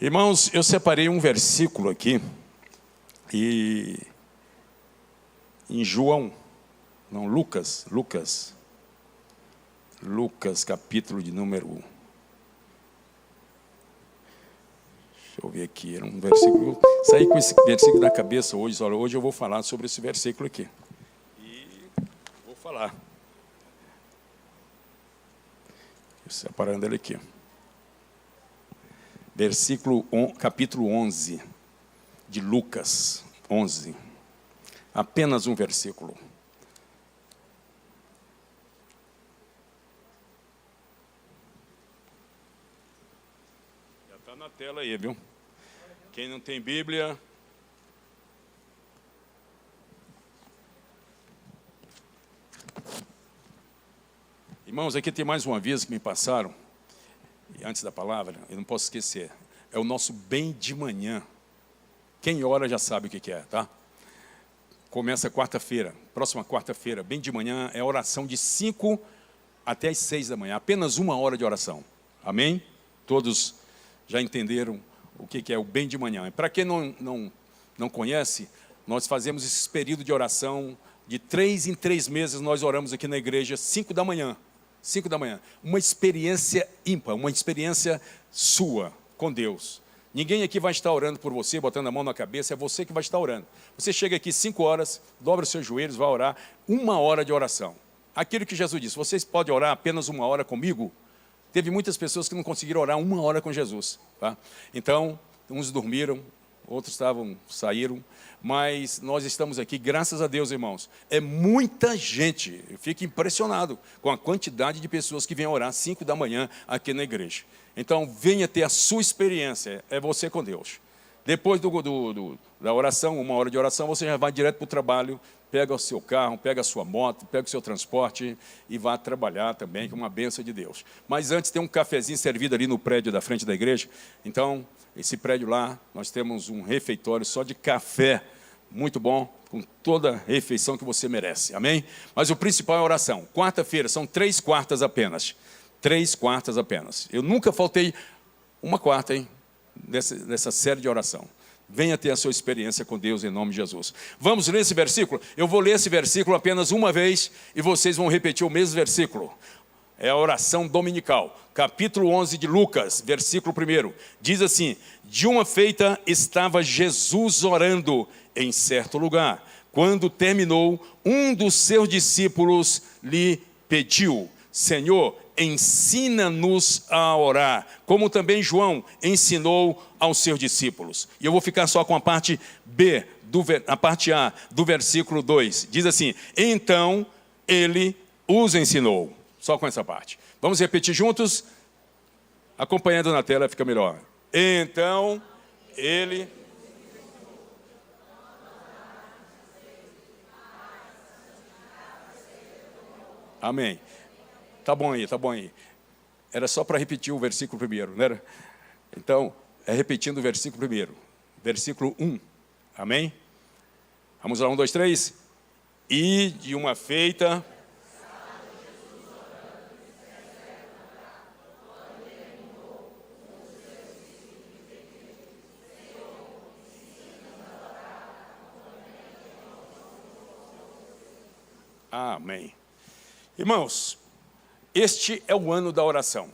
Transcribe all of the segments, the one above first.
Irmãos, eu separei um versículo aqui, e em Lucas, capítulo de número... Deixa eu ver aqui, era um versículo... Eu saí com esse versículo na cabeça hoje. Olha, hoje eu vou falar sobre esse versículo aqui. E vou falar. Separando ele aqui. Capítulo 11, de Lucas 11. Apenas um versículo. Já está na tela aí, viu? Quem não tem Bíblia... Irmãos, aqui tem mais um aviso que me passaram, e antes da palavra, eu não posso esquecer, é o nosso bem de manhã. Quem ora já sabe o que é, tá? Começa quarta-feira, próxima quarta-feira, bem de manhã, é oração de 5 até as 6 da manhã, apenas 1 hora de oração, amém? Todos já entenderam o que é o bem de manhã. Para quem não conhece, nós fazemos esse período de oração, de 3 em 3 meses nós oramos aqui na igreja, 5 da manhã. 5 da manhã, uma experiência ímpar, uma experiência sua com Deus. Ninguém aqui vai estar orando por você, botando a mão na cabeça, é você que vai estar orando. Você chega aqui 5 horas, dobra os seus joelhos, vai orar, 1 hora de oração. Aquilo que Jesus disse, vocês podem orar apenas 1 hora comigo? Teve muitas pessoas que não conseguiram orar 1 hora com Jesus. Tá? Então, uns dormiram, outros saíram, mas nós estamos aqui, graças a Deus, irmãos. É muita gente, eu fico impressionado com a quantidade de pessoas que vêm orar 5 da manhã aqui na igreja. Então, venha ter a sua experiência, é você com Deus. Depois da oração, 1 hora de oração, você já vai direto para o trabalho, pega o seu carro, pega a sua moto, pega o seu transporte e vá trabalhar também, que é uma bênção de Deus. Mas antes tem um cafezinho servido ali no prédio da frente da igreja, então... Esse prédio lá, nós temos um refeitório só de café, muito bom, com toda a refeição que você merece, amém? Mas o principal é a oração. Quarta-feira, são 3 quartas apenas. 3 quartas apenas. Eu nunca faltei uma quarta, hein, dessa série de oração. Venha ter a sua experiência com Deus em nome de Jesus. Vamos ler esse versículo? Eu vou ler esse versículo apenas uma vez e vocês vão repetir o mesmo versículo. É a oração dominical, capítulo 11 de Lucas, versículo 1. Diz assim: de uma feita estava Jesus orando em certo lugar. Quando terminou, um dos seus discípulos lhe pediu: Senhor, ensina-nos a orar, como também João ensinou aos seus discípulos. E eu vou ficar só com a parte B, a parte A do versículo 2. Diz assim: então ele os ensinou. Só com essa parte. Vamos repetir juntos? Acompanhando na tela fica melhor. Então, ele... Amém. Tá bom aí, tá bom aí. Era só para repetir o versículo primeiro, não era? Então, é repetindo o versículo primeiro. Versículo 1. Amém? Vamos lá, 1, 2, 3. E de uma feita... Amém. Irmãos, este é o ano da oração.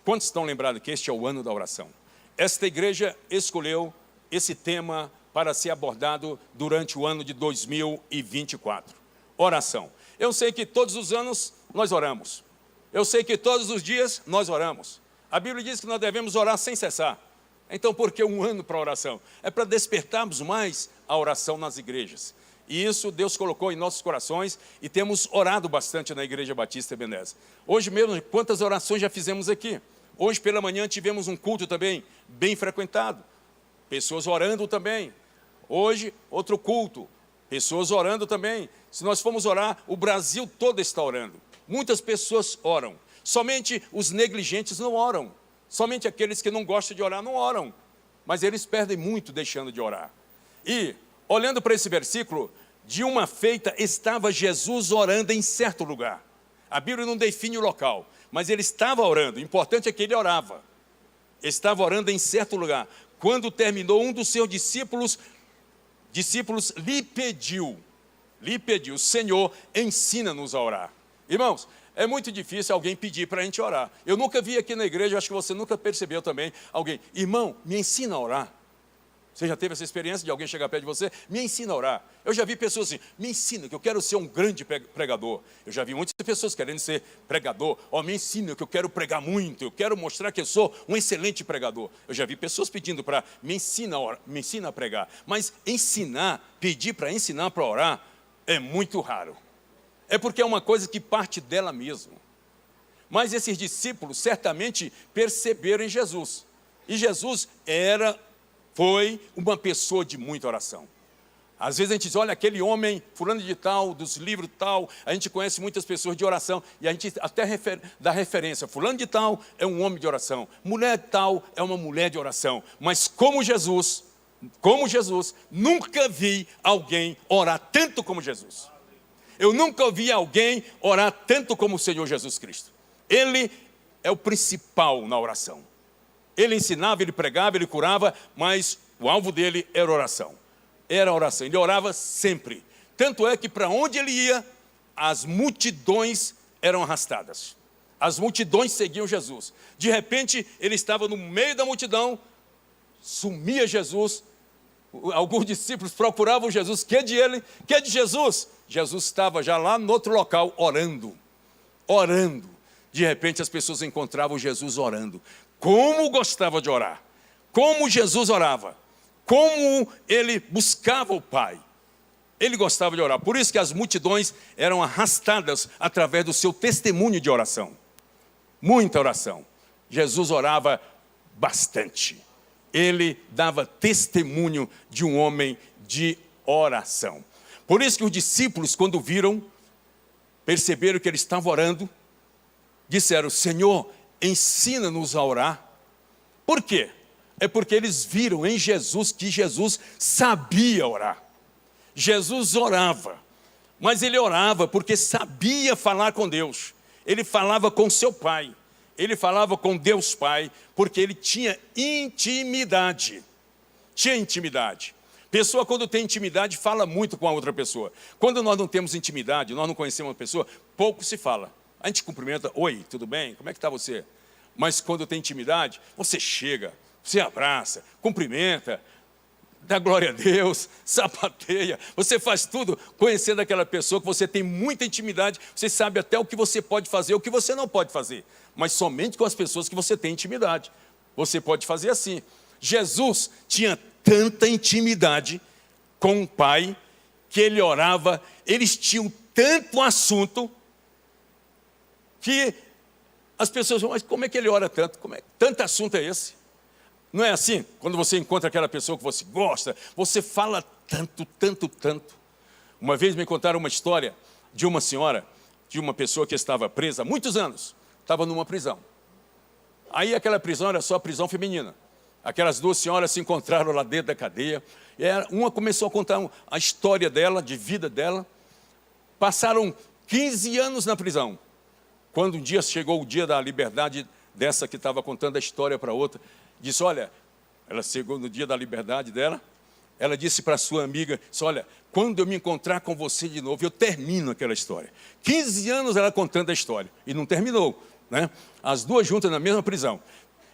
Quantos estão lembrados que este é o ano da oração? Esta igreja escolheu esse tema para ser abordado durante o ano de 2024. Oração. Eu sei que todos os anos nós oramos. Eu sei que todos os dias nós oramos. A Bíblia diz que nós devemos orar sem cessar. Então, por que um ano para oração? É para despertarmos mais a oração nas igrejas. E isso Deus colocou em nossos corações e temos orado bastante na Igreja Batista Ebenezer. Hoje mesmo, quantas orações já fizemos aqui? Hoje pela manhã tivemos um culto também bem frequentado. Pessoas orando também. Hoje, outro culto. Pessoas orando também. Se nós formos orar, o Brasil todo está orando. Muitas pessoas oram. Somente os negligentes não oram. Somente aqueles que não gostam de orar não oram. Mas eles perdem muito deixando de orar. E... olhando para esse versículo, de uma feita estava Jesus orando em certo lugar. A Bíblia não define o local, mas ele estava orando. O importante é que ele orava. estava orando em certo lugar. Quando terminou, um dos seus discípulos lhe pediu, Senhor, ensina-nos a orar. Irmãos, é muito difícil alguém pedir para a gente orar. Eu nunca vi aqui na igreja, acho que você nunca percebeu também, alguém, irmão, me ensina a orar. Você já teve essa experiência de alguém chegar perto de você? Me ensina a orar. Eu já vi pessoas assim, me ensina, que eu quero ser um grande pregador. Eu já vi muitas pessoas querendo ser pregador. Me ensina, que eu quero pregar muito, eu quero mostrar que eu sou um excelente pregador. Eu já vi pessoas pedindo para, me ensina a pregar. Mas pedir para ensinar para orar, é muito raro. É porque é uma coisa que parte dela mesmo. Mas esses discípulos certamente perceberam em Jesus. E Jesus foi uma pessoa de muita oração. Às vezes a gente diz, olha, aquele homem, fulano de tal, dos livros tal, a gente conhece muitas pessoas de oração, e a gente até dá referência, fulano de tal é um homem de oração, mulher tal é uma mulher de oração, mas como Jesus, nunca vi alguém orar tanto como Jesus. Eu nunca vi alguém orar tanto como o Senhor Jesus Cristo. Ele é o principal na oração. Ele ensinava, ele pregava, ele curava, mas o alvo dele era oração. Era oração, ele orava sempre. Tanto é que para onde ele ia, as multidões eram arrastadas. As multidões seguiam Jesus. De repente, ele estava no meio da multidão, sumia Jesus. Alguns discípulos procuravam Jesus, que é de ele, que é de Jesus. Jesus estava já lá no outro local, orando. De repente, as pessoas encontravam Jesus orando. Como gostava de orar, como Jesus orava, como ele buscava o Pai. Ele gostava de orar, por isso que as multidões eram arrastadas através do seu testemunho de oração. Muita oração. Jesus orava bastante. Ele dava testemunho de um homem de oração. Por isso que os discípulos, quando perceberam que ele estava orando, disseram, Senhor, ensina-nos a orar. Por quê? É porque eles viram em Jesus que Jesus sabia orar. Jesus orava, mas ele orava porque sabia falar com Deus. Ele falava com seu Pai, ele falava com Deus Pai, porque ele tinha intimidade. Pessoa, quando tem intimidade, fala muito com a outra pessoa. Quando nós não temos intimidade, nós não conhecemos uma pessoa, pouco se fala. A gente cumprimenta, oi, tudo bem? Como é que está você? Mas quando tem intimidade, você chega, você abraça, cumprimenta, dá glória a Deus, sapateia. Você faz tudo conhecendo aquela pessoa que você tem muita intimidade. Você sabe até o que você pode fazer, o que você não pode fazer. Mas somente com as pessoas que você tem intimidade. Você pode fazer assim. Jesus tinha tanta intimidade com o Pai, que ele orava, eles tinham tanto assunto, que as pessoas vão, mas como é que ele ora tanto? Tanto assunto é esse? Não é assim? Quando você encontra aquela pessoa que você gosta, você fala tanto. Uma vez me contaram uma história de uma senhora, de uma pessoa que estava presa há muitos anos, estava numa prisão. Aí aquela prisão era só prisão feminina. Aquelas duas senhoras se encontraram lá dentro da cadeia, e uma começou a contar a história dela, de vida dela. Passaram 15 anos na prisão. Quando um dia chegou o dia da liberdade dessa que estava contando a história para outra, disse, olha, ela chegou no dia da liberdade dela, ela disse para a sua amiga, disse, olha, quando eu me encontrar com você de novo, eu termino aquela história. 15 anos ela contando a história, e não terminou, né? As duas juntas na mesma prisão.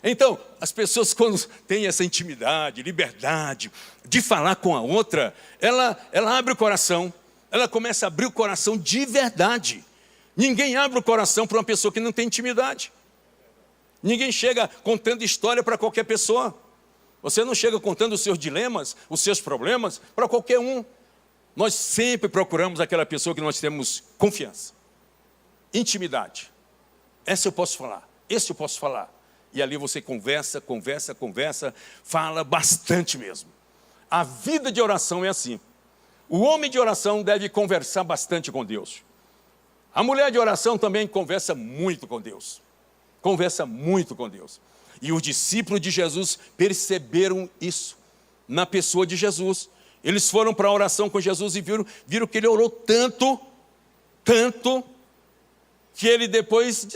Então, as pessoas quando têm essa intimidade, liberdade, de falar com a outra, ela abre o coração, ela começa a abrir o coração de verdade. Ninguém abre o coração para uma pessoa que não tem intimidade. Ninguém chega contando história para qualquer pessoa. Você não chega contando os seus dilemas, os seus problemas para qualquer um. Nós sempre procuramos aquela pessoa que nós temos confiança. Intimidade. Essa eu posso falar, esse eu posso falar. E ali você conversa, fala bastante mesmo. A vida de oração é assim. O homem de oração deve conversar bastante com Deus. A mulher de oração também conversa muito com Deus. E os discípulos de Jesus perceberam isso na pessoa de Jesus. Eles foram para a oração com Jesus e viram que ele orou tanto, que eles depois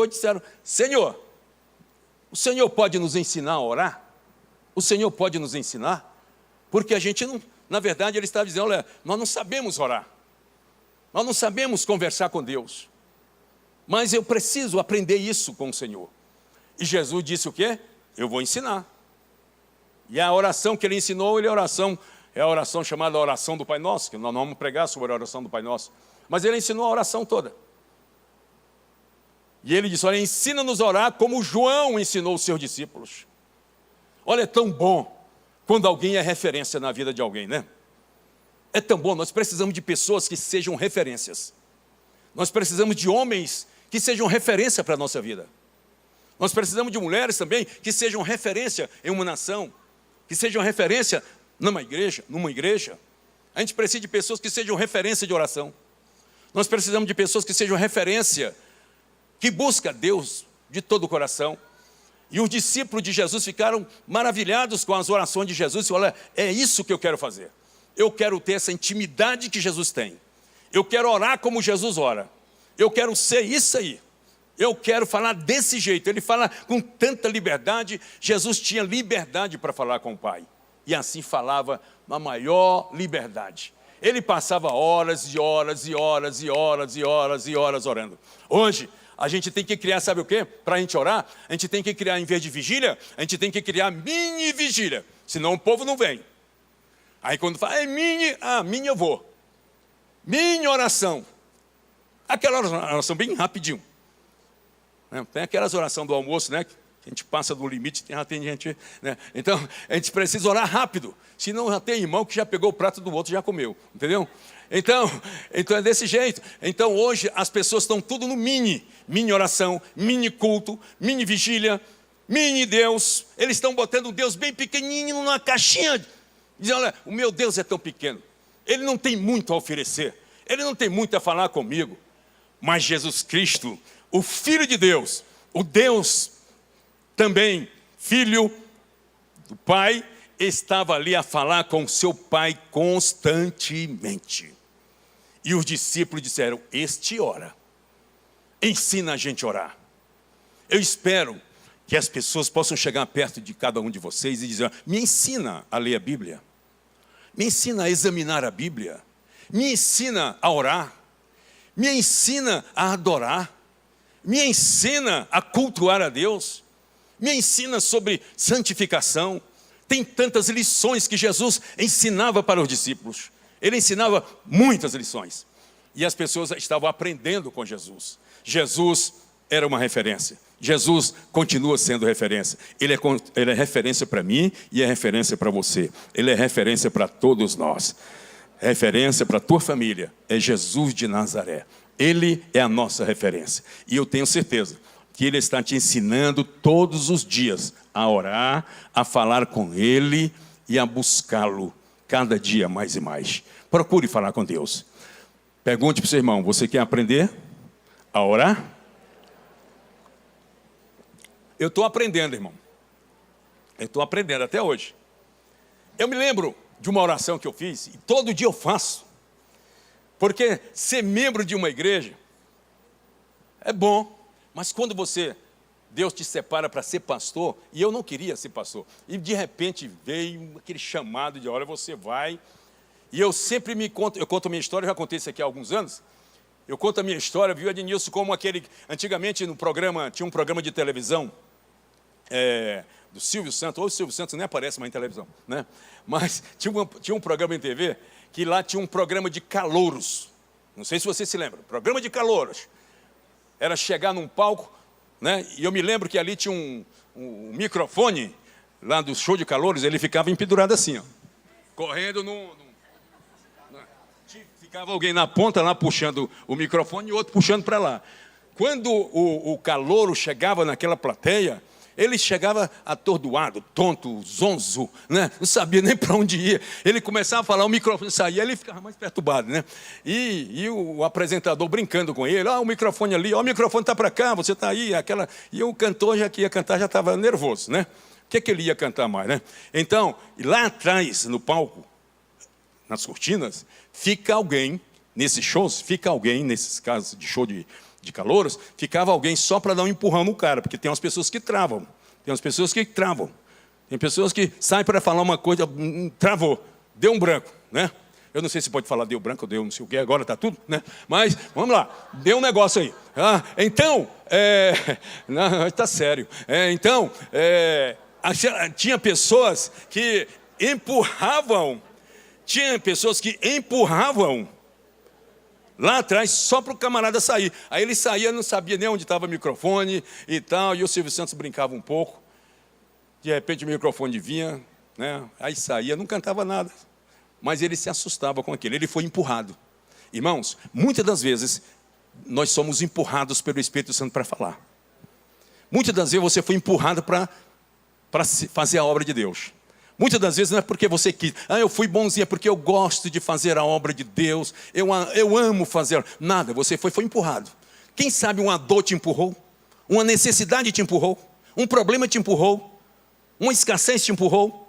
disseram, Senhor, O Senhor pode nos ensinar a orar? O Senhor pode nos ensinar? Porque a gente não, na verdade, Ele está dizendo, olha, nós não sabemos orar. Nós não sabemos conversar com Deus. Mas eu preciso aprender isso com o Senhor. E Jesus disse o quê? Eu vou ensinar. E a oração que Ele ensinou, é a oração chamada oração do Pai Nosso, que nós não vamos pregar sobre a oração do Pai Nosso. Mas Ele ensinou a oração toda. E Ele disse, olha, ensina-nos a orar como João ensinou os seus discípulos. Olha, é tão bom quando alguém é referência na vida de alguém, né? É tão bom, nós precisamos de pessoas que sejam referências. Nós precisamos de homens que sejam referência para a nossa vida. Nós precisamos de mulheres também que sejam referência em uma nação, que sejam referência numa igreja. A gente precisa de pessoas que sejam referência de oração. Nós precisamos de pessoas que sejam referência, que buscam Deus de todo o coração. E os discípulos de Jesus ficaram maravilhados com as orações de Jesus. E olha, é isso que eu quero fazer. Eu quero ter essa intimidade que Jesus tem. Eu quero orar como Jesus ora. Eu quero ser isso aí. Eu quero falar desse jeito. Ele fala com tanta liberdade. Jesus tinha liberdade para falar com o Pai. E assim falava na maior liberdade. Ele passava horas e horas e horas e horas e horas e horas orando. Hoje, a gente tem que criar, sabe o quê? Para a gente orar, a gente tem que criar, em vez de vigília, a gente tem que criar mini vigília. Senão o povo não vem. Aí quando fala, mini eu vou. Mini oração. Aquela oração bem rapidinho. Tem aquelas orações do almoço, né? Que a gente passa do limite, tem gente, né? Então, a gente precisa orar rápido. Senão já tem irmão que já pegou o prato do outro e já comeu. Entendeu? Então é desse jeito. Então hoje as pessoas estão tudo no mini oração, mini culto, mini vigília, mini Deus. Eles estão botando Deus bem pequenininho numa caixinha. Dizendo, olha, o meu Deus é tão pequeno. Ele não tem muito a oferecer. Ele não tem muito a falar comigo. Mas Jesus Cristo, o Filho de Deus, o Deus também, Filho do Pai, estava ali a falar com seu Pai constantemente. E os discípulos disseram, este ora. Ensina a gente a orar. Eu espero que as pessoas possam chegar perto de cada um de vocês e dizer, me ensina a ler a Bíblia. Me ensina a examinar a Bíblia. Me ensina a orar. Me ensina a adorar. Me ensina a cultuar a Deus. Me ensina sobre santificação. Tem tantas lições que Jesus ensinava para os discípulos. Ele ensinava muitas lições. E as pessoas estavam aprendendo com Jesus. Jesus era uma referência. Jesus continua sendo referência. Ele é referência para mim e é referência para você. Ele é referência para todos nós. Referência para a tua família. É Jesus de Nazaré. Ele é a nossa referência. E eu tenho certeza que Ele está te ensinando todos os dias a orar, a falar com Ele e a buscá-lo cada dia mais e mais. Procure falar com Deus. Pergunte para o seu irmão, você quer aprender a orar? Eu estou aprendendo, irmão. Eu estou aprendendo até hoje. Eu me lembro de uma oração que eu fiz, e todo dia eu faço. Porque ser membro de uma igreja é bom, mas quando Deus te separa para ser pastor, e eu não queria ser pastor, e de repente veio aquele chamado de, olha, você vai, e eu sempre eu conto a minha história, eu já contei isso aqui há alguns anos, eu conto a minha história, viu, Ednilson, como antigamente tinha um programa de televisão, do Silvio Santos, hoje o Silvio Santos nem aparece mais em televisão, né? Mas tinha um programa em TV, que lá tinha um programa de calouros, não sei se você se lembra, programa de calouros, era chegar num palco, né? E eu me lembro que ali tinha um microfone, lá do show de calouros, ele ficava empedurado assim, ó, correndo ficava alguém na ponta lá puxando o microfone e outro puxando para lá. Quando o calouro chegava naquela plateia, ele chegava atordoado, tonto, zonzo, né? Não sabia nem para onde ia. Ele começava a falar, o microfone saía, ele ficava mais perturbado, né? E o apresentador brincando com ele, o microfone ali, o microfone está para cá, você está aí, E o cantor já que ia cantar já estava nervoso, né? O que ele ia cantar mais, né? Então, lá atrás, no palco, nas cortinas, fica alguém, nesses shows, nesses casos de show de calouros, ficava alguém só para dar um empurrão no cara, porque tem umas pessoas que travam, Tem umas pessoas que travam. Tem pessoas que saem para falar uma coisa, travou, deu um branco, né? Eu não sei se pode falar deu branco ou deu não sei o quê, agora está tudo, né? Mas, vamos lá, deu um negócio aí. Então, não, está sério. Tinha pessoas que empurravam, lá atrás só para o camarada sair. Aí ele saía, não sabia nem onde estava o microfone e tal, e o Silvio Santos brincava um pouco. De repente o microfone vinha, né? Aí saía, não cantava nada. Mas ele se assustava com aquilo, ele foi empurrado. Irmãos, muitas das vezes, nós somos empurrados pelo Espírito Santo para falar. Muitas das vezes você foi empurrado para fazer a obra de Deus. Muitas das vezes não é porque você quis. Eu fui bonzinho, é porque eu gosto de fazer a obra de Deus. Eu amo fazer. Nada, você foi empurrado. Quem sabe uma dor te empurrou? Uma necessidade te empurrou? Um problema te empurrou? Uma escassez te empurrou?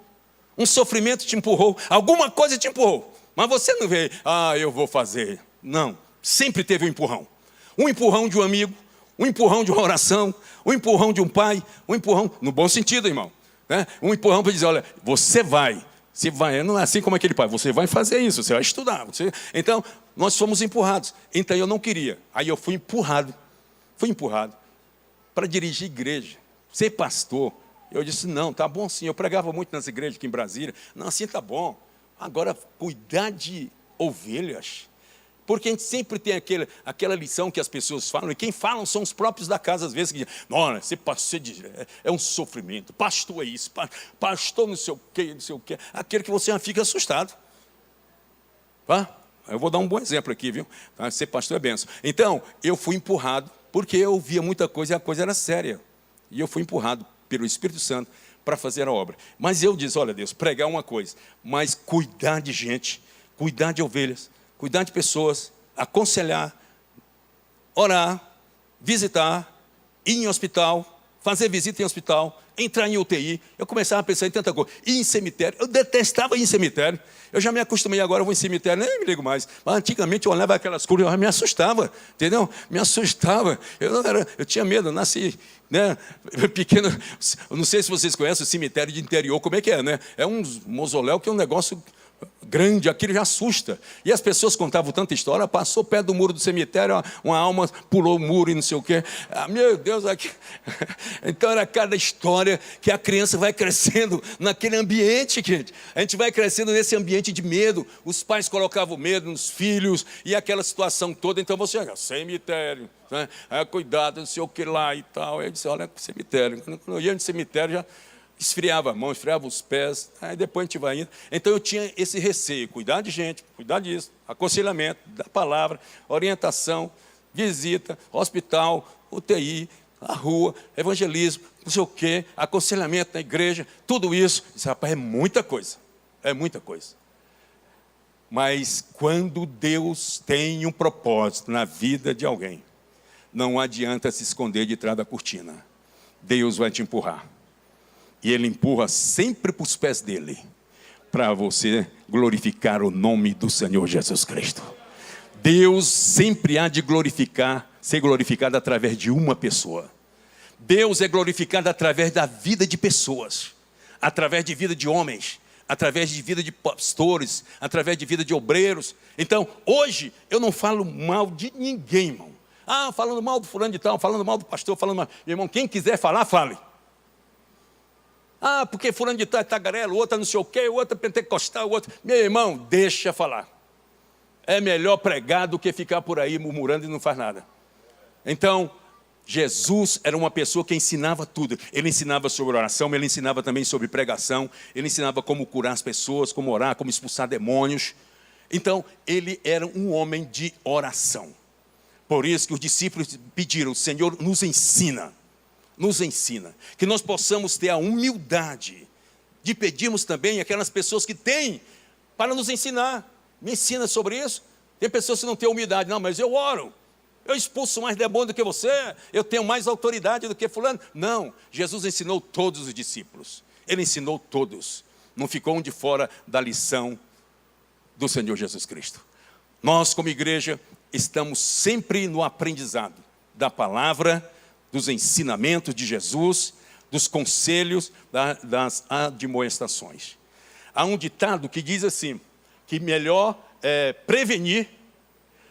Um sofrimento te empurrou? Alguma coisa te empurrou? Mas você não veio, eu vou fazer. Não, sempre teve um empurrão. Um empurrão de um amigo, um empurrão de uma oração, um empurrão de um pai, um empurrão, no bom sentido, irmão. Né? Um empurrão para dizer, olha, você vai, não é assim como aquele pai, você vai fazer isso, você vai estudar. Então, nós fomos empurrados. Então, eu não queria. Aí eu fui empurrado para dirigir igreja, ser pastor. Eu disse, não, tá bom sim. Eu pregava muito nas igrejas aqui em Brasília. Não, assim tá bom. Agora, cuidar de ovelhas. Porque a gente sempre tem aquela lição que as pessoas falam, e quem falam são os próprios da casa, às vezes, que dizem, olha, é um sofrimento, pastor é isso, pastor não sei o quê. Aquele que você fica assustado. Tá? Eu vou dar um bom exemplo aqui, viu? Ser pastor é benção. Então, eu fui empurrado, porque eu ouvia muita coisa e a coisa era séria. E eu fui empurrado pelo Espírito Santo para fazer a obra. Mas eu disse, olha Deus, pregar uma coisa, mas cuidar de gente, cuidar de ovelhas, cuidar de pessoas, aconselhar, orar, visitar, ir em hospital, fazer visita em hospital, entrar em UTI. Eu começava a pensar em tanta coisa. Ir em cemitério, eu detestava ir em cemitério. Eu já me acostumei agora, eu vou em cemitério, nem me ligo mais. Mas antigamente eu olhava aquelas coisas, eu me assustava, entendeu? Me assustava. Eu tinha medo, eu nasci, né, pequeno. Eu não sei se vocês conhecem o cemitério de interior, como é que é, né? É um mausoléu que é um negócio grande, aquilo já assusta. E as pessoas contavam tanta história, passou perto do muro do cemitério, uma alma pulou o muro e não sei o quê. Meu Deus, aqui. Então era cada história que a criança vai crescendo naquele ambiente, gente. A gente vai crescendo nesse ambiente de medo. Os pais colocavam medo nos filhos e aquela situação toda. Então você olha, cemitério, né? Cuidado, não sei o que lá e tal. Aí eu disse, olha, cemitério. Quando eu ia no cemitério, já esfriava a mão, esfriava os pés, aí depois a gente vai indo. Então eu tinha esse receio, cuidar de gente, cuidar disso, aconselhamento, da palavra, orientação, visita, hospital, UTI, a rua, evangelismo, não sei o quê, aconselhamento na igreja, tudo isso. Disse, rapaz, é muita coisa, é muita coisa. Mas quando Deus tem um propósito na vida de alguém, não adianta se esconder de trás da cortina. Deus vai te empurrar. E Ele empurra sempre para os pés dEle, para você glorificar o nome do Senhor Jesus Cristo. Deus sempre há de ser glorificado através de uma pessoa. Deus é glorificado através da vida de pessoas, através de vida de homens, através de vida de pastores, através de vida de obreiros. Então, hoje, eu não falo mal de ninguém, irmão. Falando mal do fulano de tal, falando mal do pastor, falando mal. Irmão, quem quiser falar, fale. Porque fulano de tal é tagarelo, outro não sei o quê, outro é pentecostal, outro... Meu irmão, deixa falar. É melhor pregar do que ficar por aí murmurando e não faz nada. Então, Jesus era uma pessoa que ensinava tudo. Ele ensinava sobre oração, ele ensinava também sobre pregação, ele ensinava como curar as pessoas, como orar, como expulsar demônios. Então, ele era um homem de oração. Por isso que os discípulos pediram, Senhor, nos ensina, que nós possamos ter a humildade de pedirmos também aquelas pessoas que têm para nos ensinar. Me ensina sobre isso. Tem pessoas que não têm humildade. Não, mas eu oro. Eu expulso mais demônio do que você. Eu tenho mais autoridade do que fulano. Não, Jesus ensinou todos os discípulos. Ele ensinou todos. Não ficou um de fora da lição do Senhor Jesus Cristo. Nós, como igreja, estamos sempre no aprendizado da palavra, dos ensinamentos de Jesus, dos conselhos, das admoestações. Há um ditado que diz assim, que melhor é prevenir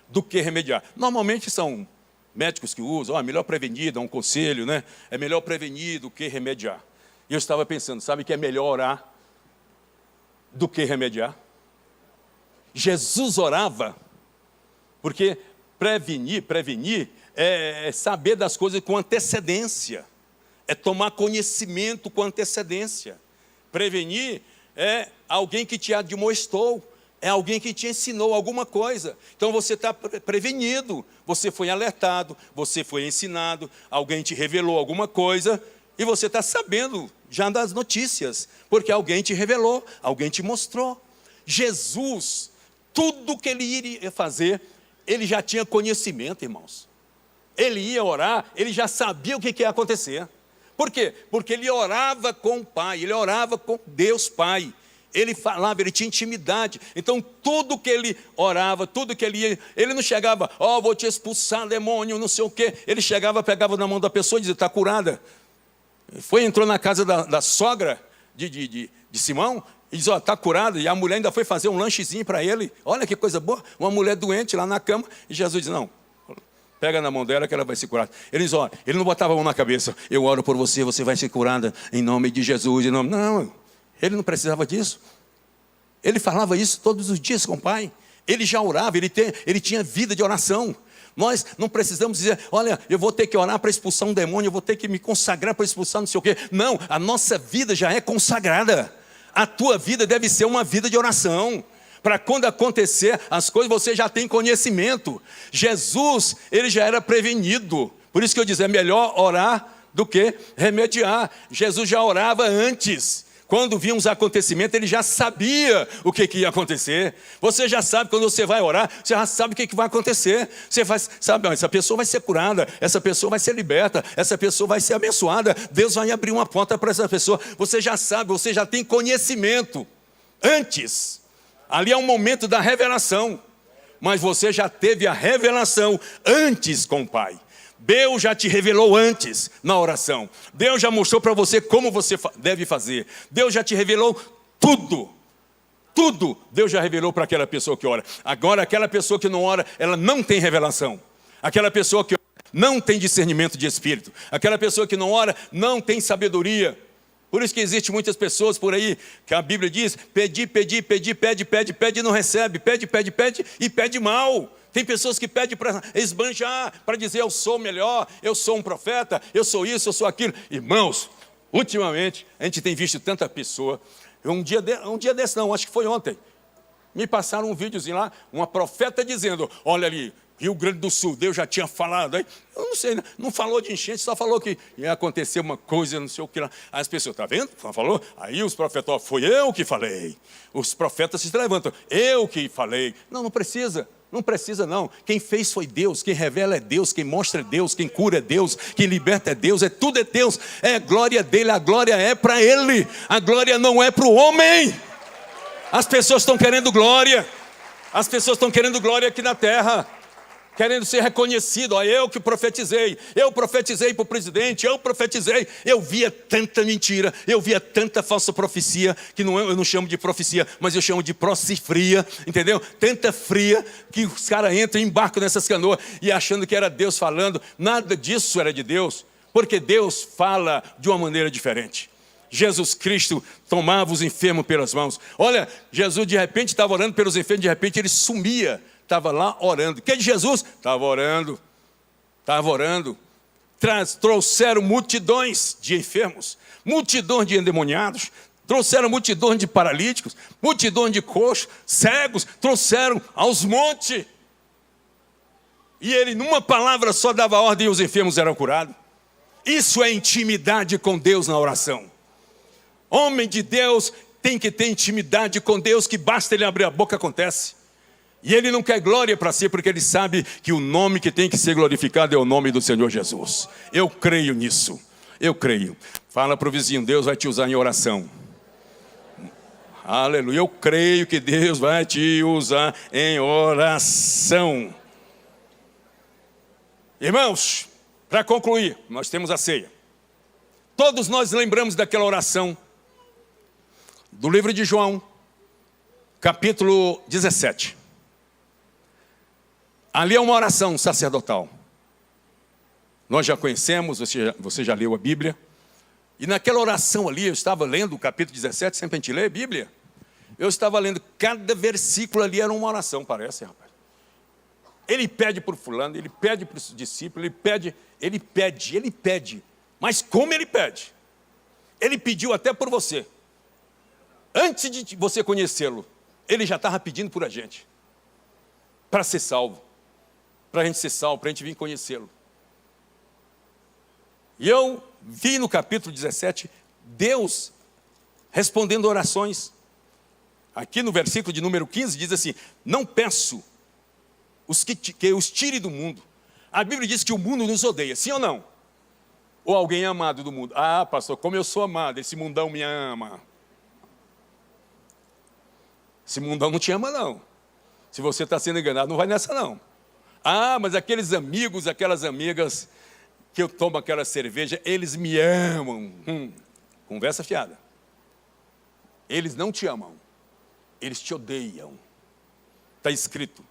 do que remediar. Normalmente são médicos que usam, é melhor prevenir, dá um conselho, né? É melhor prevenir do que remediar. E eu estava pensando, sabe que é melhor orar do que remediar? Jesus orava, porque prevenir é saber das coisas com antecedência, é tomar conhecimento com antecedência. Prevenir é alguém que te admoestou, é alguém que te ensinou alguma coisa. Então você está prevenido, você foi alertado, você foi ensinado, alguém te revelou alguma coisa e você está sabendo já das notícias, porque alguém te revelou, alguém te mostrou. Jesus, tudo que ele iria fazer, ele já tinha conhecimento, irmãos. Ele ia orar, ele já sabia o que ia acontecer. Por quê? Porque ele orava com o Pai, ele orava com Deus Pai. Ele falava, ele tinha intimidade. Então, tudo que ele orava, tudo que ele ia, ele não chegava, vou te expulsar, demônio, não sei o quê. Ele chegava, pegava na mão da pessoa e dizia, está curada. Entrou na casa da sogra de Simão e disse, está curada. E a mulher ainda foi fazer um lanchezinho para ele. Olha que coisa boa, uma mulher doente lá na cama. E Jesus disse, não, pega na mão dela que ela vai ser curada. Ele diz, ele não botava a mão na cabeça. Eu oro por você, você vai ser curada em nome de Jesus. Não, ele não precisava disso. Ele falava isso todos os dias com o Pai. Ele já orava, ele tinha vida de oração. Nós não precisamos dizer, olha, eu vou ter que orar para expulsar um demônio, eu vou ter que me consagrar para expulsar não sei o quê. Não, a nossa vida já é consagrada. A tua vida deve ser uma vida de oração. Para quando acontecer as coisas, você já tem conhecimento. Jesus, ele já era prevenido. Por isso que eu digo, é melhor orar do que remediar. Jesus já orava antes. Quando vinham os acontecimentos, ele já sabia o que ia acontecer. Você já sabe, quando você vai orar, você já sabe o que vai acontecer. Você sabe, essa pessoa vai ser curada, essa pessoa vai ser liberta, essa pessoa vai ser abençoada, Deus vai abrir uma porta para essa pessoa. Você já sabe, você já tem conhecimento. Antes, ali é um momento da revelação, mas você já teve a revelação antes com o Pai. Deus já te revelou antes na oração. Deus já mostrou para você como você deve fazer. Deus já te revelou tudo. Tudo Deus já revelou para aquela pessoa que ora. Agora, aquela pessoa que não ora, ela não tem revelação. Aquela pessoa que ora não tem discernimento de espírito. Aquela pessoa que não ora não tem sabedoria. Por isso que existem muitas pessoas por aí, que a Bíblia diz, pede, pede e não recebe. Pede e pede mal. Tem pessoas que pedem para esbanjar, para dizer eu sou melhor, eu sou um profeta, eu sou isso, eu sou aquilo. Irmãos, ultimamente, a gente tem visto tanta pessoa. Um dia desse não, acho que foi ontem. Me passaram um videozinho lá, uma profeta dizendo, olha ali, Rio Grande do Sul, Deus já tinha falado. Aí, eu não sei, não falou de enchente, só falou que ia acontecer uma coisa, não sei o que lá. Aí as pessoas, está vendo? Falou? Aí os profetas, foi eu que falei. Os profetas se levantam, eu que falei. Não precisa. Não precisa não, quem fez foi Deus, quem revela é Deus, quem mostra é Deus, quem cura é Deus, quem liberta é Deus, tudo é Deus, é a glória dele, a glória é para ele, a glória não é para o homem. As pessoas estão querendo glória, as pessoas estão querendo glória aqui na terra, querendo ser reconhecido, eu que profetizei para o presidente, eu via tanta mentira, eu via tanta falsa profecia, que eu não chamo de profecia, mas eu chamo de procifria, entendeu? Tanta fria, que os caras entram e embarcam nessas canoas, e achando que era Deus falando, nada disso era de Deus, porque Deus fala de uma maneira diferente. Jesus Cristo tomava os enfermos pelas mãos. Olha, Jesus de repente estava orando pelos enfermos, de repente ele sumia, estava lá orando. Que de Jesus? Estava orando. Trouxeram multidões de enfermos, multidões de endemoniados, trouxeram multidões de paralíticos, multidões de coxos, cegos, trouxeram aos montes. E ele, numa palavra só, dava ordem e os enfermos eram curados. Isso é intimidade com Deus na oração. Homem de Deus tem que ter intimidade com Deus, que basta ele abrir a boca, acontece. E ele não quer glória para si, porque ele sabe que o nome que tem que ser glorificado é o nome do Senhor Jesus. Eu creio nisso, eu creio. Fala para o vizinho, Deus vai te usar em oração. Aleluia, eu creio que Deus vai te usar em oração. Irmãos, para concluir, nós temos a ceia. Todos nós lembramos daquela oração do livro de João, capítulo 17. Ali é uma oração sacerdotal. Nós já conhecemos, você já leu a Bíblia. E naquela oração ali, eu estava lendo o capítulo 17, sempre a gente lê a Bíblia. Eu estava lendo, cada versículo ali era uma oração, parece, rapaz. Ele pede por fulano, ele pede para os discípulos, ele pede. Mas como ele pede? Ele pediu até por você. Antes de você conhecê-lo, ele já estava pedindo por a gente. Para ser salvo. Para a gente ser salvo, para a gente vir conhecê-lo. E eu vi no capítulo 17, Deus respondendo orações. Aqui no versículo de número 15 diz assim: não peço que os tire do mundo. A Bíblia diz que o mundo nos odeia, sim ou não? Ou alguém é amado do mundo? Ah, pastor, como eu sou amado, esse mundão me ama. Esse mundão não te ama, não. Se você está sendo enganado, não vai nessa, não. Ah, mas aqueles amigos, aquelas amigas que eu tomo aquela cerveja, eles me amam. Conversa fiada. Eles não te amam. Eles te odeiam. Está escrito: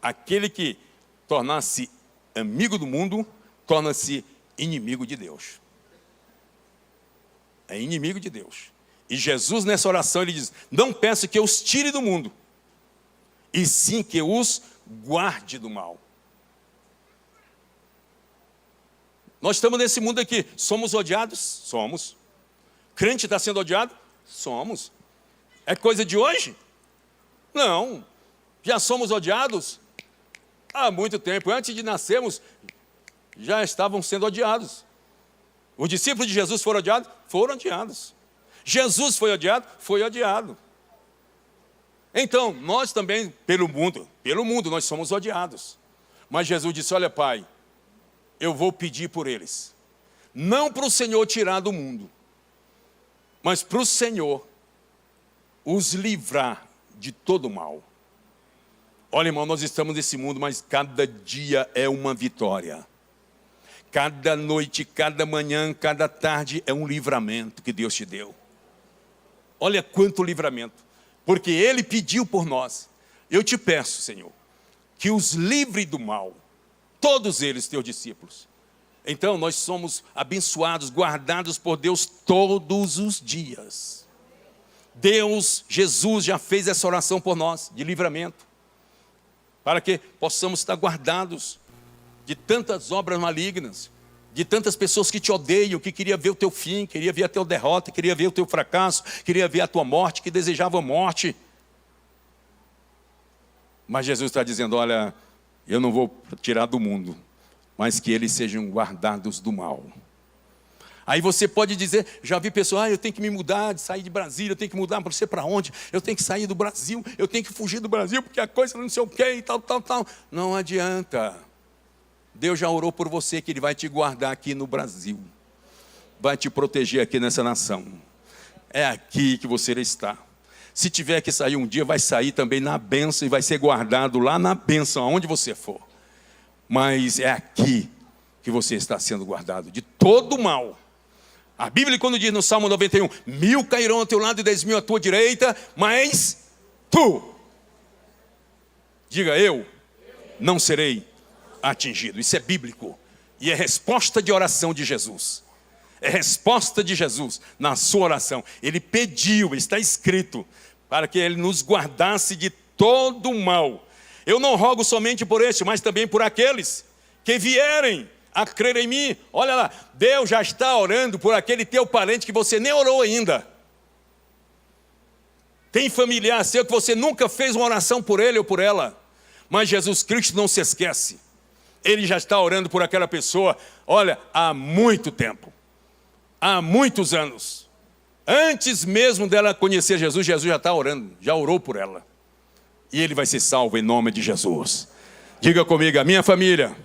aquele que tornar-se amigo do mundo, torna-se inimigo de Deus. É inimigo de Deus. E Jesus, nessa oração, ele diz: não peço que eu os tire do mundo, e sim que eu os guarde do mal. Nós estamos nesse mundo aqui. Somos odiados? Somos. Crente está sendo odiado? Somos. É coisa de hoje? Não. Já somos odiados há muito tempo. Antes de nascermos, já estavam sendo odiados. Os discípulos de Jesus foram odiados? Foram odiados. Jesus foi odiado? Foi odiado. Então, nós também, pelo mundo nós somos odiados. Mas Jesus disse: olha, Pai, eu vou pedir por eles. Não para o Senhor tirar do mundo, mas para o Senhor os livrar de todo o mal. Olha, irmão, nós estamos nesse mundo, mas cada dia é uma vitória. Cada noite, cada manhã, cada tarde é um livramento que Deus te deu. Olha quanto livramento. Porque Ele pediu por nós. Eu te peço, Senhor, que os livre do mal, todos eles, teus discípulos. Então, nós somos abençoados, guardados por Deus todos os dias. Deus, Jesus já fez essa oração por nós, de livramento. Para que possamos estar guardados de tantas obras malignas, de tantas pessoas que te odeiam, que queria ver o teu fim, queria ver a tua derrota, queria ver o teu fracasso, queria ver a tua morte, que desejava a morte. Mas Jesus está dizendo: olha, eu não vou tirar do mundo, mas que eles sejam guardados do mal. Aí você pode dizer, já vi pessoas: eu tenho que me mudar, de sair de Brasília, eu tenho que mudar para você para onde? Eu tenho que sair do Brasil, eu tenho que fugir do Brasil, porque a coisa não sei o quê e tal. Não adianta. Deus já orou por você que Ele vai te guardar aqui no Brasil. Vai te proteger aqui nessa nação. É aqui que você está. Se tiver que sair um dia, vai sair também na bênção e vai ser guardado lá na bênção, aonde você for. Mas é aqui que você está sendo guardado de todo mal. A Bíblia, quando diz no Salmo 91, 1000 cairão ao teu lado e 10.000 à tua direita, mas tu, diga eu, não serei atingido. Isso é bíblico. E é resposta de oração de Jesus. É resposta de Jesus na sua oração. Ele pediu, está escrito, para que Ele nos guardasse de todo o mal. Eu não rogo somente por este, mas também por aqueles que vierem a crer em mim. Olha lá, Deus já está orando por aquele teu parente que você nem orou ainda. Tem familiar seu que você nunca fez uma oração por ele ou por ela. Mas Jesus Cristo não se esquece. Ele já está orando por aquela pessoa, olha, há muito tempo. Há muitos anos. Antes mesmo dela conhecer Jesus, Jesus já está orando, já orou por ela. E ele vai ser salvo em nome de Jesus. Diga comigo: a minha família,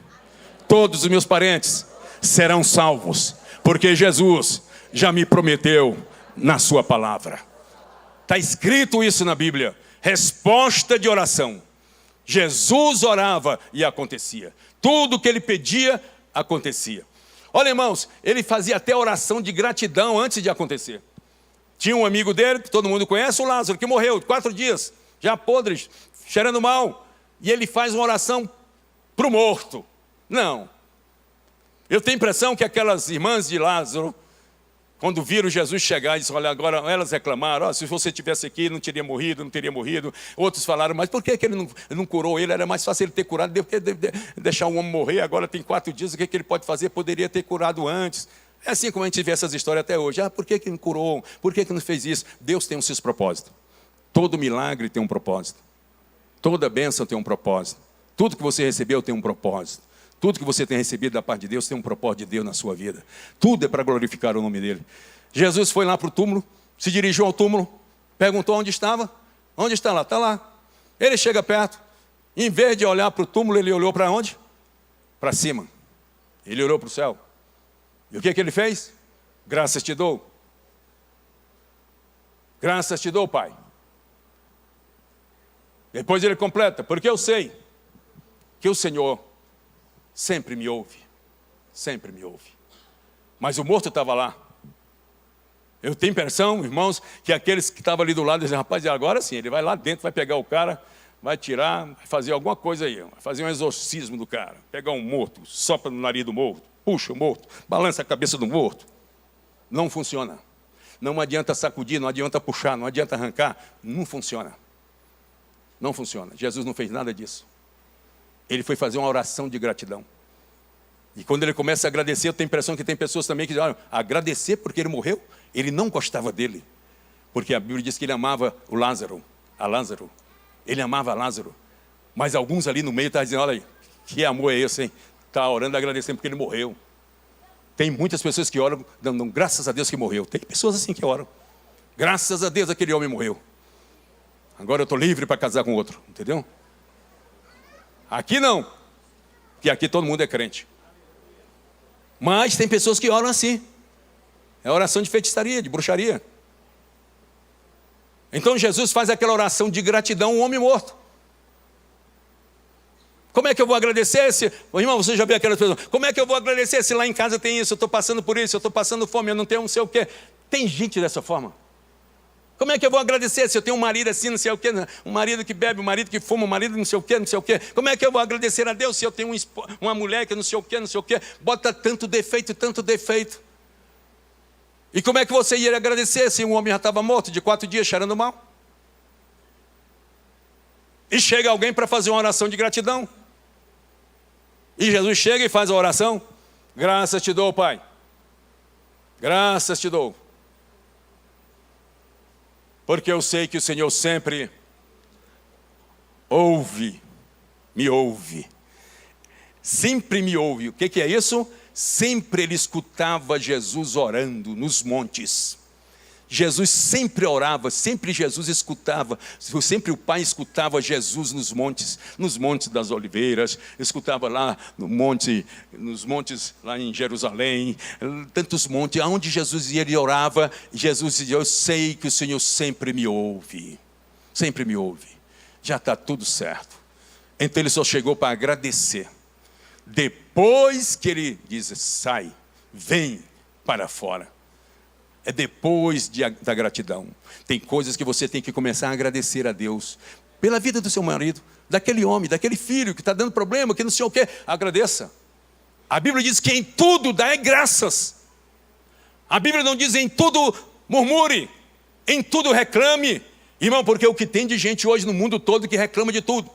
todos os meus parentes serão salvos, porque Jesus já me prometeu na sua palavra. Está escrito isso na Bíblia. Resposta de oração. Jesus orava e acontecia. Tudo que ele pedia, acontecia. Olha, irmãos, ele fazia até oração de gratidão antes de acontecer. Tinha um amigo dele, que todo mundo conhece, o Lázaro, que morreu 4 dias, já podre, cheirando mal. E ele faz uma oração para o morto. Não. Eu tenho a impressão que aquelas irmãs de Lázaro, quando viram Jesus chegar, disseram, olha, agora elas reclamaram, se você estivesse aqui, não teria morrido. Outros falaram, mas por que ele não curou ele? Era mais fácil ele ter curado, deixar um homem morrer, agora tem 4 dias, o que ele pode fazer? Poderia ter curado antes. É assim como a gente vê essas histórias até hoje. Por que não curou? Por que não fez isso? Deus tem os seus propósitos. Todo milagre tem um propósito. Toda bênção tem um propósito. Tudo que você recebeu tem um propósito. Tudo que você tem recebido da parte de Deus tem um propósito de Deus na sua vida. Tudo é para glorificar o nome dele. Jesus foi lá para o túmulo, se dirigiu ao túmulo, perguntou onde estava. Onde está lá? Está lá. Ele chega perto. Em vez de olhar para o túmulo, ele olhou para onde? Para cima. Ele olhou para o céu. E o que ele fez? Graças te dou. Graças te dou, Pai. Depois ele completa, porque eu sei que o Senhor sempre me ouve. Sempre me ouve. Mas o morto estava lá. Eu tenho impressão, irmãos, que aqueles que estavam ali do lado dizem, rapaz, agora sim, ele vai lá dentro, vai pegar o cara, vai tirar, vai fazer alguma coisa aí, vai fazer um exorcismo do cara, pegar um morto, sopra no nariz do morto, puxa o morto, balança a cabeça do morto. Não funciona. Não adianta sacudir, não adianta puxar, não adianta arrancar, não funciona. Não funciona. Jesus não fez nada disso. Ele foi fazer uma oração de gratidão. E quando ele começa a agradecer, eu tenho a impressão que tem pessoas também que dizem, olha, agradecer porque ele morreu? Ele não gostava dele. Porque a Bíblia diz que ele amava o Lázaro, a Lázaro. Ele amava Lázaro. Mas alguns ali no meio estavam dizendo, olha aí, que amor é esse, hein? Está orando e agradecendo porque ele morreu. Tem muitas pessoas que oram, dando graças a Deus que morreu. Tem pessoas assim que oram. Graças a Deus aquele homem morreu. Agora eu estou livre para casar com outro, entendeu? Aqui não, porque aqui todo mundo é crente. Mas tem pessoas que oram assim. É oração de feitiçaria, de bruxaria. Então Jesus faz aquela oração de gratidão ao homem morto. Como é que eu vou agradecer se... Irmão, você já viu aquelas pessoas? Como é que eu vou agradecer se lá em casa tem isso, eu estou passando por isso, eu estou passando fome, eu não tenho não sei o quê. Tem gente dessa forma. Como é que eu vou agradecer se eu tenho um marido assim, não sei o quê, um marido que bebe, um marido que fuma, um marido não sei o quê, não sei o quê. Como é que eu vou agradecer a Deus se eu tenho uma mulher que não sei o quê, bota tanto defeito. E como é que você ia agradecer se um homem já estava morto de 4 dias, cheirando mal? E chega alguém para fazer uma oração de gratidão. E Jesus chega e faz a oração. Graças te dou, Pai. Graças te dou. Porque eu sei que o Senhor sempre me ouve. Sempre me ouve. O que é isso? Sempre ele escutava Jesus orando nos montes. Jesus sempre orava, sempre Jesus escutava, sempre o Pai escutava Jesus nos montes das oliveiras, escutava lá nos montes lá em Jerusalém, tantos montes, aonde Jesus ia, ele orava, Jesus dizia, eu sei que o Senhor sempre me ouve, já está tudo certo. Então ele só chegou para agradecer, depois que ele diz, sai, vem para fora. É depois da gratidão. Tem coisas que você tem que começar a agradecer a Deus. Pela vida do seu marido, daquele homem, daquele filho que está dando problema, que não sei o quê. Agradeça. A Bíblia diz que em tudo dá graças. A Bíblia não diz em tudo murmure, em tudo reclame. Irmão, porque o que tem de gente hoje no mundo todo que reclama de tudo.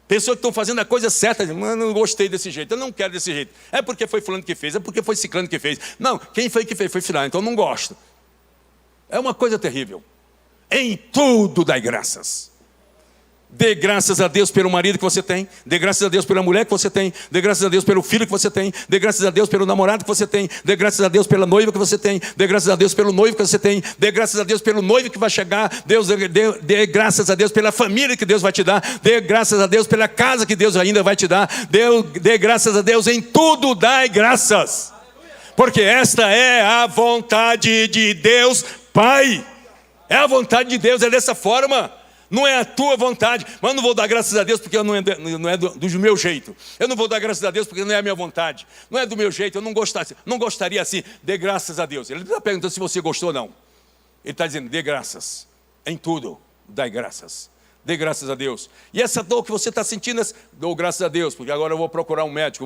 Pessoas que estão fazendo a coisa certa, dizem, eu não gostei desse jeito, eu não quero desse jeito. É porque foi fulano que fez, é porque foi ciclano que fez. Não, quem foi que fez? Foi fulano, então eu não gosto. É uma coisa terrível. Em tudo dai graças. Dê graças a Deus pelo marido que você tem. Dê graças a Deus pela mulher que você tem. Dê graças a Deus pelo filho que você tem. Dê graças a Deus pelo namorado que você tem. Dê graças a Deus pela noiva que você tem. Dê graças a Deus pelo noivo que você tem. Dê graças a Deus pelo noivo que vai chegar. Dê graças a Deus pela família que Deus vai te dar. Dê graças a Deus pela casa que Deus ainda vai te dar. Dê graças a Deus em tudo, dai graças. Porque esta é a vontade de Deus Pai. É a vontade de Deus, é dessa forma. Não é a tua vontade, mas eu não vou dar graças a Deus porque não é do meu jeito. Eu não vou dar graças a Deus porque não é a minha vontade. Não é do meu jeito, eu não gostaria assim. Dê graças a Deus. Ele não está perguntando se você gostou ou não. Ele está dizendo, dê graças. Em tudo, dai graças. Dê graças a Deus. E essa dor que você está sentindo, dou graças a Deus, porque agora eu vou procurar um médico,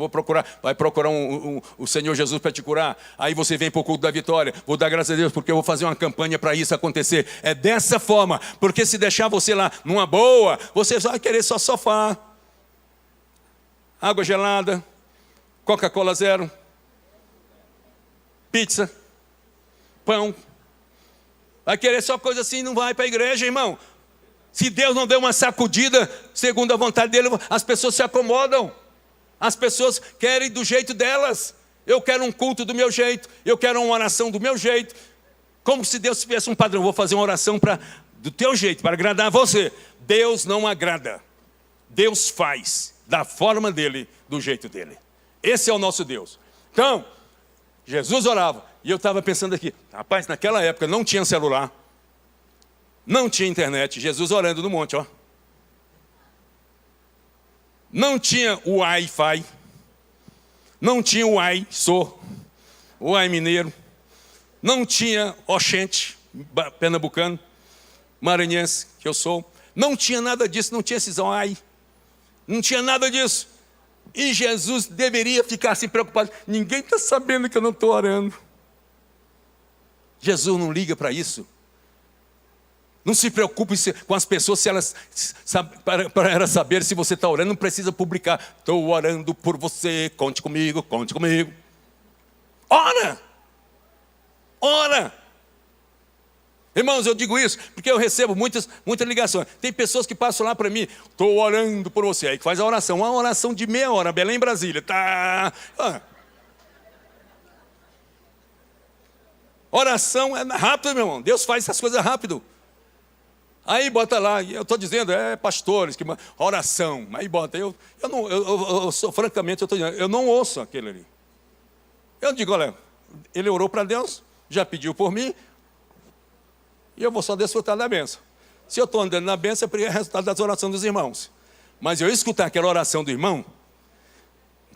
vai procurar o Senhor Jesus para te curar. Aí você vem para o culto da vitória, vou dar graças a Deus, porque eu vou fazer uma campanha para isso acontecer. É dessa forma, porque se deixar você lá numa boa, você vai querer só sofá. Água gelada, Coca-Cola zero, pizza, pão. Vai querer só coisa assim, não vai para a igreja, irmão. Se Deus não deu uma sacudida, segundo a vontade dele, as pessoas se acomodam. As pessoas querem do jeito delas. Eu quero um culto do meu jeito, eu quero uma oração do meu jeito. Como se Deus tivesse um padrão, vou fazer uma oração do teu jeito, para agradar a você. Deus não agrada. Deus faz da forma dele, do jeito dele. Esse é o nosso Deus. Então, Jesus orava. E eu estava pensando aqui, rapaz, naquela época não tinha celular. Não tinha internet, Jesus orando no monte, ó. Não tinha o Wi-Fi. Não tinha o o Ai mineiro. Não tinha Oxente, pernambucano, maranhense, que eu sou. Não tinha nada disso, não tinha esses Ai. Não tinha nada disso. E Jesus deveria ficar assim preocupado. Ninguém está sabendo que eu não estou orando. Jesus não liga para isso. Não se preocupe com as pessoas se elas para elas saberem se você está orando. Não precisa publicar. Estou orando por você, conte comigo, conte comigo. Ora! Ora! Irmãos, eu digo isso porque eu recebo muitas ligações. Tem pessoas que passam lá para mim, estou orando por você. Aí que faz a oração, uma oração de meia hora, Belém, Brasília. Tá. Oração é rápido, meu irmão. Deus faz essas coisas rápido. Aí bota lá, eu estou dizendo, pastores, que oração. Aí bota, eu sou, francamente, eu não ouço aquele ali. Eu digo, olha, ele orou para Deus, já pediu por mim, e eu vou só desfrutar da bênção. Se eu estou andando na bênção, é resultado das orações dos irmãos. Mas eu escutar aquela oração do irmão,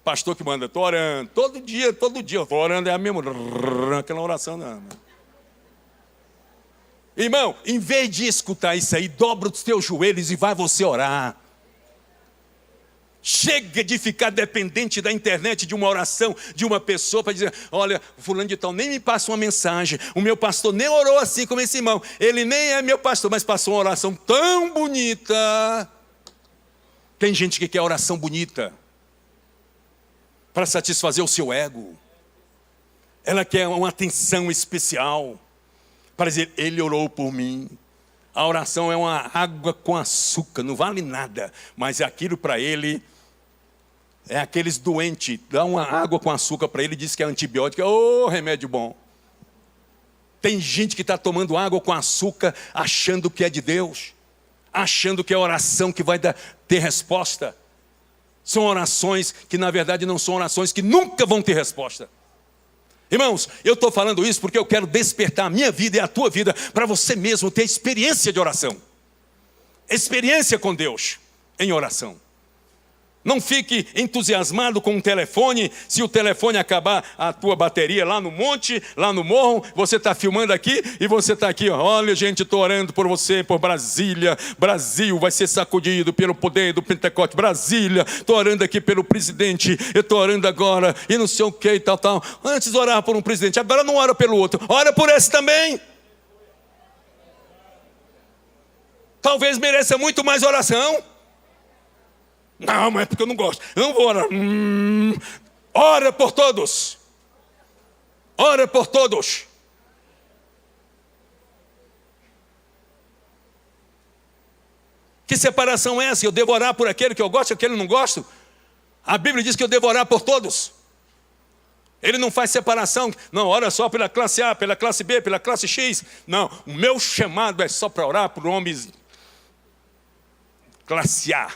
pastor que manda, estou orando, todo dia, eu estou orando, é a mesma, aquela oração, não. Irmão, em vez de escutar isso aí, dobra os teus joelhos e vai você orar. Chega de ficar dependente da internet, de uma oração, de uma pessoa para dizer, olha, fulano de tal nem me passa uma mensagem, o meu pastor nem orou assim como esse irmão, ele nem é meu pastor, mas passou uma oração tão bonita. Tem gente que quer oração bonita para satisfazer o seu ego. Ela quer uma atenção especial para dizer, ele orou por mim. A oração é uma água com açúcar, não vale nada, mas aquilo para ele, é aqueles doentes, dá uma água com açúcar para ele, diz que é antibiótico, remédio bom. Tem gente que está tomando água com açúcar, achando que é de Deus, achando que é oração que vai ter resposta. São orações que na verdade não são orações que nunca vão ter resposta. Irmãos, eu estou falando isso porque eu quero despertar a minha vida e a tua vida para você mesmo ter experiência de oração. Experiência com Deus em oração. Não fique entusiasmado com um telefone, se o telefone acabar a tua bateria lá no monte, lá no morro, você está filmando aqui e você está aqui, olha gente, estou orando por você, por Brasília, Brasil vai ser sacudido pelo poder do Pentecoste, Brasília, estou orando aqui pelo presidente, eu estou orando agora, e não sei o que e tal. Antes orava por um presidente, agora não ora pelo outro, ora por esse também. Talvez mereça muito mais oração. Não, mas é porque eu não gosto. Eu não vou orar. Ora por todos. Ora por todos. Que separação é essa? Eu devo orar por aquele que eu gosto e aquele que eu não gosto? A Bíblia diz que eu devo orar por todos. Ele não faz separação. Não, ora só pela classe A, pela classe B, pela classe X. Não, o meu chamado é só para orar por homens classe A.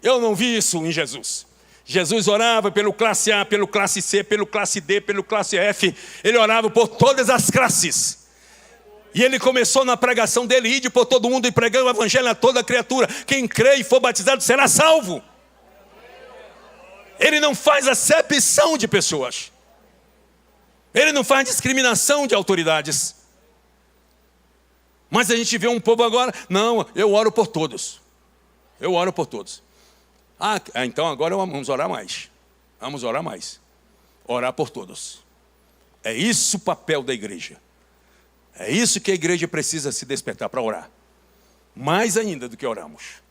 Eu não vi isso em Jesus. Jesus orava pelo classe A, pelo classe C, pelo classe D, pelo classe F. Ele orava por todas as classes. E ele começou na pregação dele, ide por todo mundo e pregando o evangelho a toda criatura. Quem crê e for batizado será salvo. Ele não faz acepção de pessoas. Ele não faz discriminação de autoridades. Mas a gente vê um povo agora, não, eu oro por todos. Eu oro por todos. Então agora vamos orar mais. Vamos orar mais. Orar por todos. É isso o papel da igreja. É isso que a igreja precisa se despertar para orar. Mais ainda do que oramos.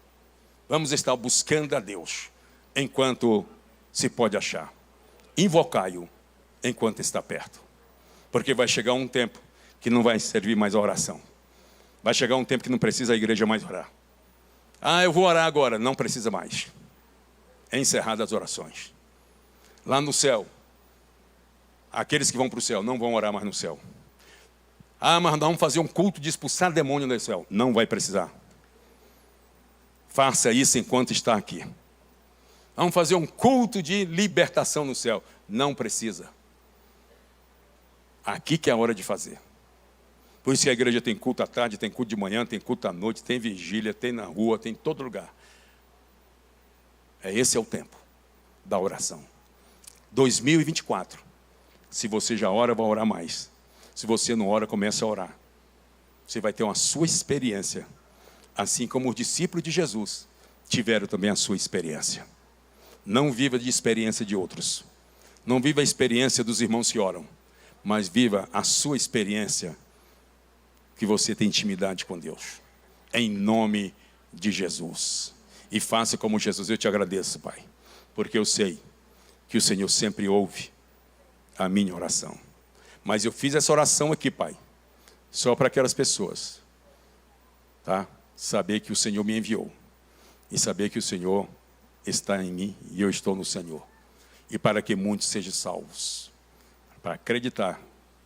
Vamos estar buscando a Deus enquanto se pode achar. Invocai-o enquanto está perto. Porque vai chegar um tempo que não vai servir mais a oração. Vai chegar um tempo que não precisa a igreja mais orar. Eu vou orar agora. Não precisa mais. É encerradas as orações. Lá no céu, aqueles que vão para o céu não vão orar mais no céu. Mas nós vamos fazer um culto de expulsar demônio no céu. Não vai precisar. Faça isso enquanto está aqui. Vamos fazer um culto de libertação no céu. Não precisa. Aqui que é a hora de fazer. Por isso que a igreja tem culto à tarde, tem culto de manhã, tem culto à noite, tem vigília, tem na rua, tem em todo lugar. Esse é o tempo da oração. 2024. Se você já ora, vai orar mais. Se você não ora, comece a orar. Você vai ter uma sua experiência. Assim como os discípulos de Jesus tiveram também a sua experiência. Não viva de experiência de outros. Não viva a experiência dos irmãos que oram. Mas viva a sua experiência que você tem intimidade com Deus. Em nome de Jesus. E faça como Jesus. Eu te agradeço, Pai. Porque eu sei que o Senhor sempre ouve a minha oração. Mas eu fiz essa oração aqui, Pai, só para aquelas pessoas, tá? Saber que o Senhor me enviou. E saber que o Senhor está em mim e eu estou no Senhor. E para que muitos sejam salvos. Para acreditar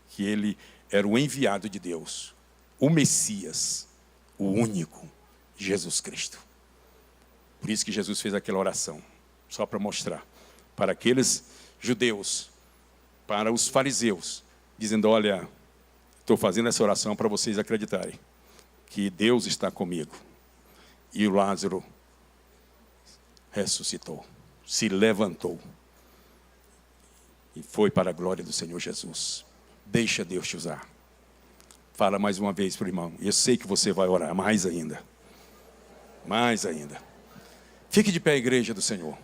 que Ele era o enviado de Deus. O Messias, o único, Jesus Cristo. Por isso que Jesus fez aquela oração. Só para mostrar. Para aqueles judeus, para os fariseus, dizendo, olha, estou fazendo essa oração para vocês acreditarem que Deus está comigo. E o Lázaro ressuscitou, se levantou e foi para a glória do Senhor Jesus. Deixa Deus te usar. Fala mais uma vez para o irmão. Eu sei que você vai orar mais ainda. Mais ainda. Fique de pé, igreja do Senhor.